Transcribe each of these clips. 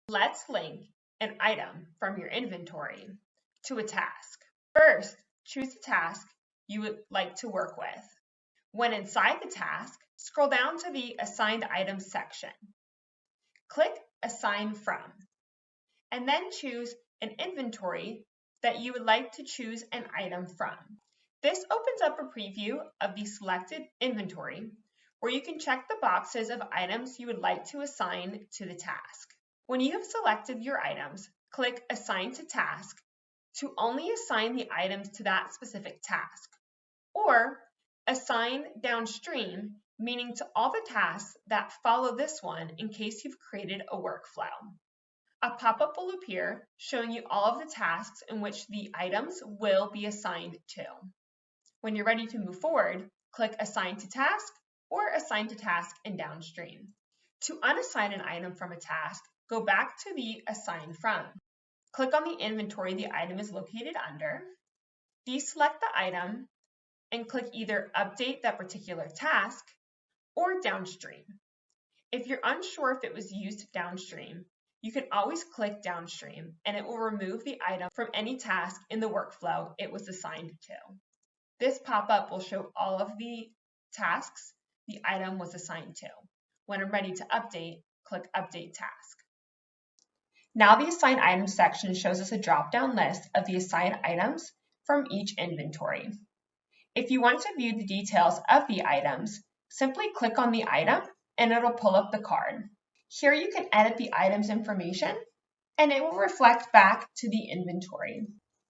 Let's link an item from your inventory to a task. First, choose the task you would like to work with. When inside the task, scroll down to the Assigned Items section. Click Assign From, and then choose an inventory that you would like to choose an item from. This opens up a preview of the selected inventory where you can check the boxes of items you would like to assign to the task. When you have selected your items, click Assign to Task to only assign the items to that specific task, or Assign Downstream, meaning to all the tasks that follow this one in case you've created a workflow. A pop-up will appear showing you all of the tasks in which the items will be assigned to. When you're ready to move forward, click Assign to Task or Assign to Task in Downstream. To unassign an item from a task, go back to the Assign From. Click on the inventory the item is located under, deselect the item, and click either Update that particular task or Downstream. If you're unsure if it was used downstream, you can always click Downstream and it will remove the item from any task in the workflow it was assigned to. This pop-up will show all of the tasks the item was assigned to. When I'm ready to update, click Update Task. Now the Assigned Items section shows us a drop-down list of the assigned items from each inventory. If you want to view the details of the items, simply click on the item and it'll pull up the card. Here you can edit the item's information and it will reflect back to the inventory.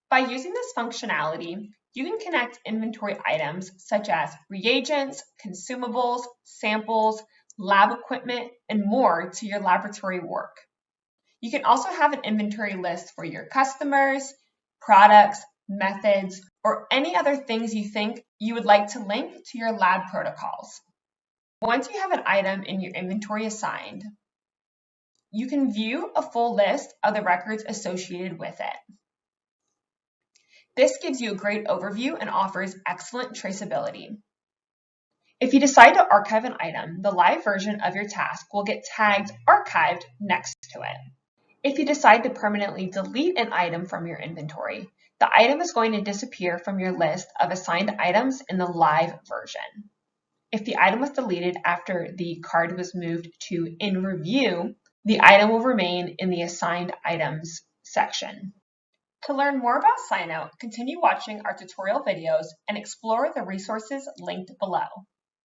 By using this functionality, you can connect inventory items such as reagents, consumables, samples, lab equipment, and more to your laboratory work. You can also have an inventory list for your customers, products, methods, or any other things you think you would like to link to your lab protocols. Once you have an item in your inventory assigned, you can view a full list of the records associated with it. This gives you a great overview and offers excellent traceability. If you decide to archive an item, the live version of your task will get tagged Archived next to it. If you decide to permanently delete an item from your inventory, the item is going to disappear from your list of assigned items in the live version. If the item was deleted after the card was moved to In Review, the item will remain in the Assigned Items section. To learn more about SciNote, continue watching our tutorial videos and explore the resources linked below.